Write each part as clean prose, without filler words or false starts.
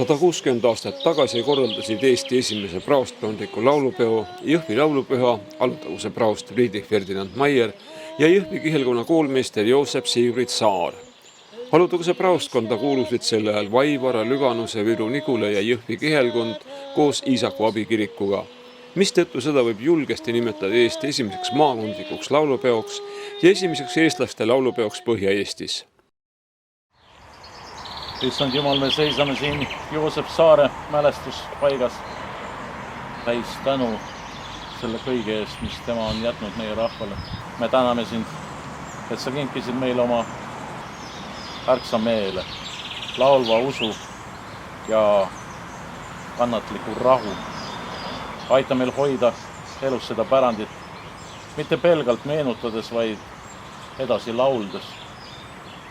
160 aastat tagasi korraldasid Eesti esimese praostkondliku laulupeo Jõhvi laulupüha Alutaguse praost Friedrich Ferdinand Maier ja Jõhvi kihelkonna koolmeister Joosep Sigrid Saar. Alutaguse praostkonda kuulusid sel ajal Vaivara, Lüganuse, Viru Nigula ja Jõhvi kihelkond koos Iisaku abikirikuga, mistõttu seda võib julgesti nimetada Eesti esimeseks maakondlikuks laulupeoks ja esimeseks eestlaste laulupeoks Põhja-Eestis. Issand Jumal, me seisame siin Joosep Saare mälestuspaigas täis tänu selle kõige eest, mis tema on jätnud meie rahvale. Me täname sind, et sa kinkisid meile oma ärksa meele, laulva usu ja kannatliku rahu. Aita meil hoida elus seda pärandit, mitte pelgalt meenutades, vaid edasi lauldes,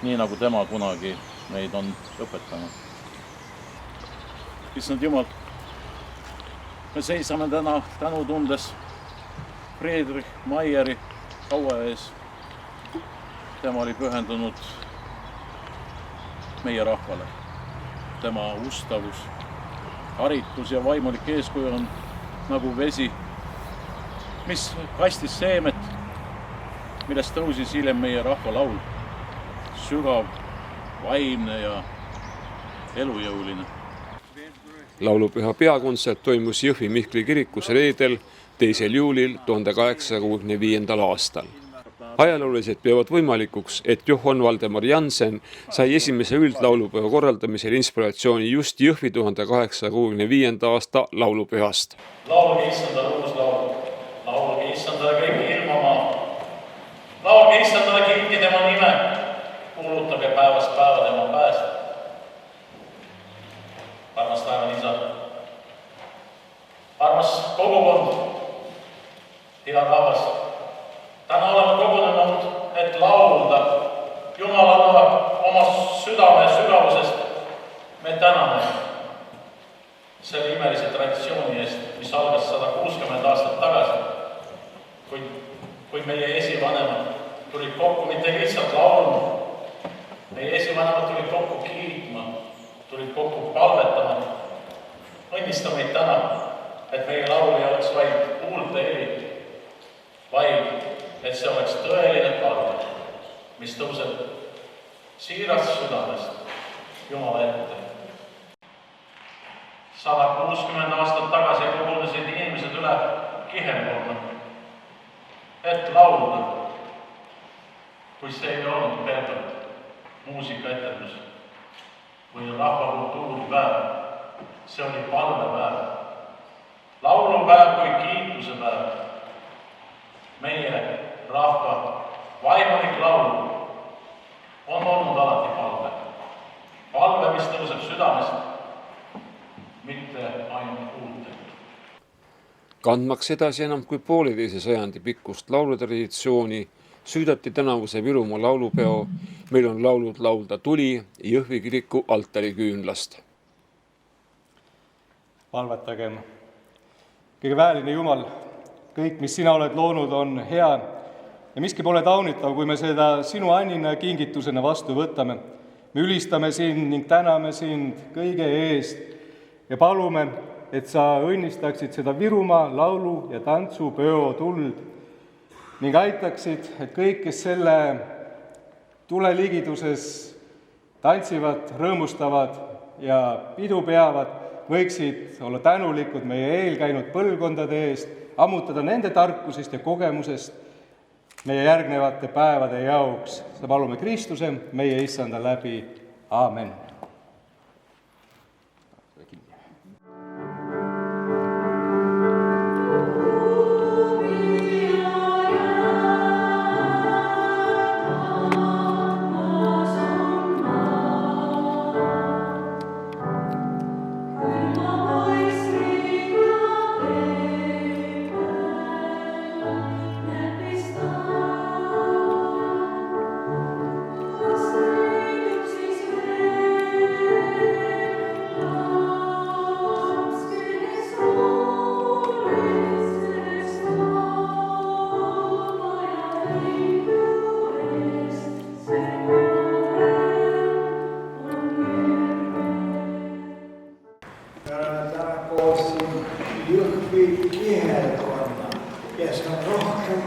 nii nagu tema kunagi meid on õpetanud. Issand Jumal, me seisame täna tänutundes Friedrich Maieri kaua ees. Tema oli pühendunud meie rahvale. Tema ustavus, haritus ja vaimulik eeskuju on nagu vesi, mis kastis seemet, millest tõusis hiljem meie rahva laul. Sügav, vaimne ja elujõuline. Laulupüha peakontsert toimus Jõhvi Mihkli kirikus reedel 2. juulil 1865. aastal. Ajaloolised peavad võimalikuks, et Johann Valdemar Jansen sai esimese üldlaulupüha korraldamisel inspiratsiooni just Jõhvi 1865. aasta laulupühast. Laulge Issandale uus laul, laulge Issandale kõik ilmamaa, laulge Issandale kinki tema nime, kuulutage päevast päeva tema pääst. Armas taevane Isa, armas kogukond, hea rahvas, täna oleme kogunenud, et laulda Jumalale oma südame sügavusest. Me täname selle imelise traditsiooni eest, mis algas 160 aastat tagasi, kui meie esivanemad tulid kokku mitte lihtsalt laulma. Meie esivanemad tulid kokku kiitma, tulid kokku palvetama. Õnnista meid täna, et meie laul ei oleks vaid kuulda heli, vaid et see oleks tõeline palve, mis tõuseb siirast südamest Jumala ette. 160 aastat tagasi kogunesid inimesed üle kihelkonna, et laulda, kui see ei olnud pelgalt muusikaetendus või rahvakultuuripäev. See oli palvepäev, laulupäev kui kiituse päev. Meie rahva vaimulik laul on olnud alati palve. Palve, mis tõuseb südamest, mitte ainult kuulda. Kandmaks edasi enam kui 1,5 sajandi pikkust laulutraditsiooni süüdati tänavuse Virumaa laulupeo Meil on laulud laulda tuli Jõhvi kiriku altariküünlast. Palvetagem. Kõige vääline Jumal, kõik, mis sina oled loonud, on hea ja miski pole taunitav, kui me seda sinu annina kingitusena vastu võtame. Me ülistame sind ning täname sind kõige eest ja palume, et sa õnnistaksid seda Virumaa laulu- ja tantsupeo tuld ning aitaksid, et kõik, kes selle tule ligiduses tantsivad, rõõmustavad ja pidu peavad, võiksid olla tänulikud meie eelkäinud põlvkondade eest, ammutada nende tarkusest ja kogemusest meie järgnevate päevade jaoks. Seda palume Kristuse, meie Issanda läbi. Aamen.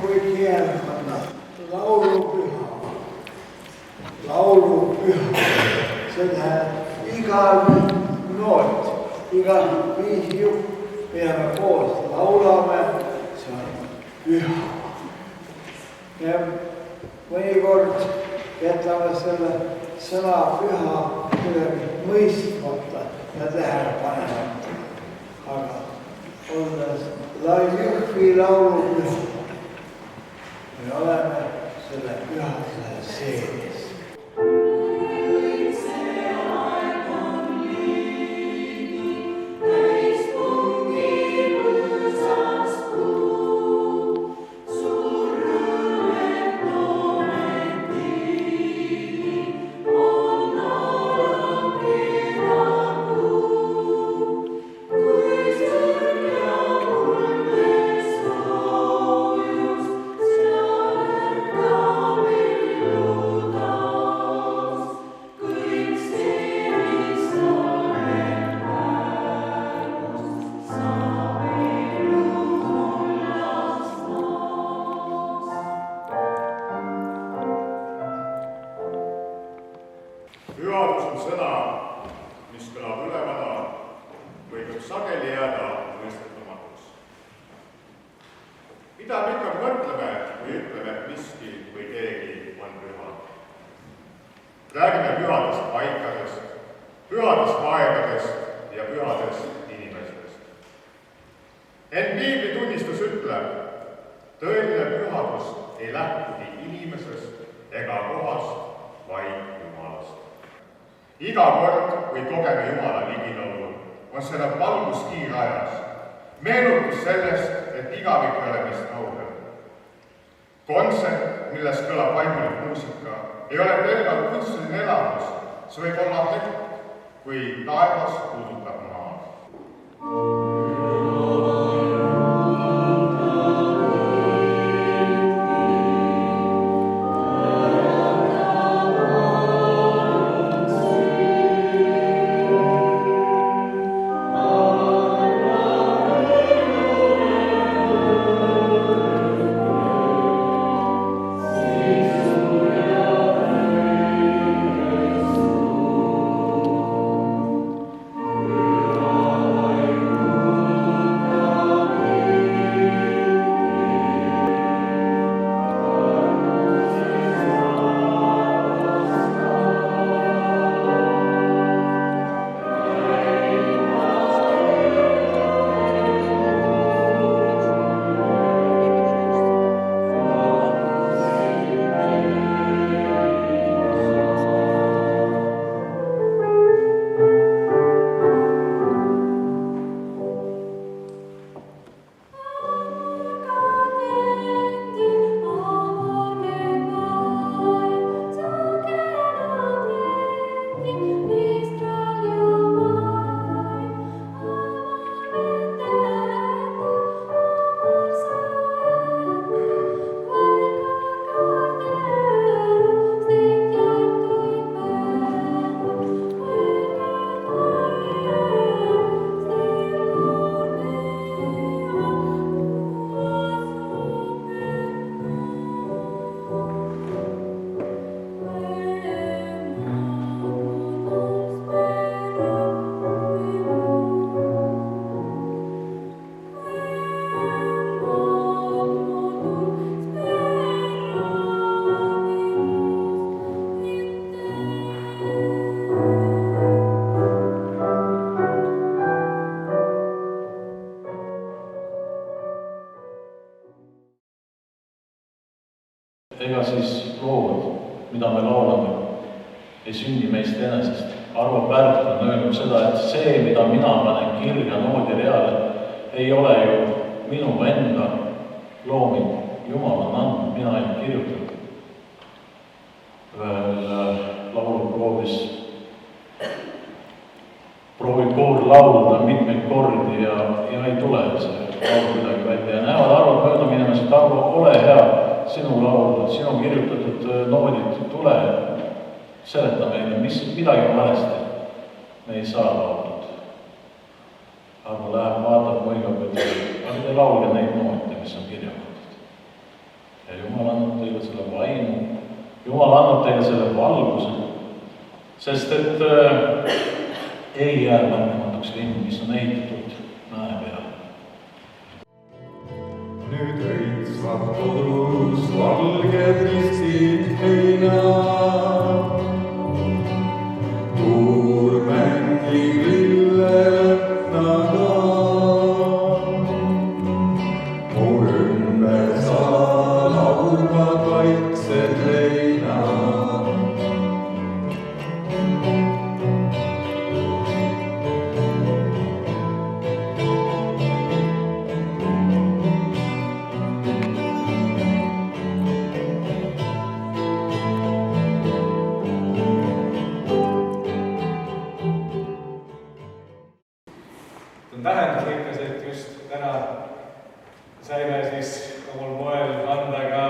kui kirjandada laulupüha. Laulupüha, see tähendab igal noot, igal viisi peame koos laulame, see on püha. Ja mõnikord jätame selle sõna püha kuidagi mõistmata ja tähelepanemata. Aga olles Jõhvi laulupüha, me oleme selle pühadele sees. Pühadus on sõna, mis kõlab ülevana või võib sageli jääda mõistetamatuks. Mida me ikka mõtleme või ütleme, et miski või keegi on püha? Räägime pühadest paikadest, pühadest aegadest ja pühadest inimestest. Ent Piibli tunnistus ütleb, tõeline pühadus ei lähtugi inimesest ega kohast, vaid Jumalast. Iga kord, kui kogeme Jumala ligilaulu, on selle valgus kiirajas. Meenutus sellest, et igavik ei ole meist kaugel. Kontsert, milles kõlab vaimulik muusika, ei ole pelgalt kunstiline elamus. See võib olla hetk, kui taevas puudutab maad. Ega siis lood, mida me laulame, ei sünni meist enesest. Arvo Pärt on öelnud seda, et see, mida mina panen kirja noodireale, ei ole ju minu enda looming. Jumal on andnud, mina ei kirjutanud. Ühel lauluproovis proovib koor laulda mitmeid kordi ja ei tule see laul kuidagi välja. Ja näevad Arvot mööda minemas, et Arvo, ole hea, sinu laul, sinu kirjutatud noodid, tule, seleta meile, midagi on valesti. Me ei saa lauldud. Arvo läheb, vaatab, mõigab, et ei laulge neid noote, mis on kirja pandud. Jumal annab teile selle valguse, sest et ei jää märkamatuks linn, mis on ehitatud mäe peal. Nüüd õitsvad kodus valged ristid heinad. Tuur mängib lillelõhnaga. Mu ümber sa laulvad vaiksed leinad. On tähendusrikas, et just täna saime siis omal moel anda ka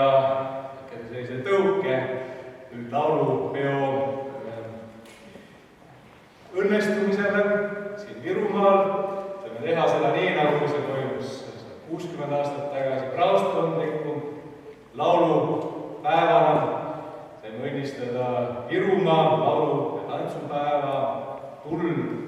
sellise tõuke laulupeo õnnestumisele siin Virumaal. Saime teha seda nii, nagu see toimus 60 aastat tagasi praostondliku laulupäevana. Saime õnnistada Virumaa laulu- ja tantsupäeva tuld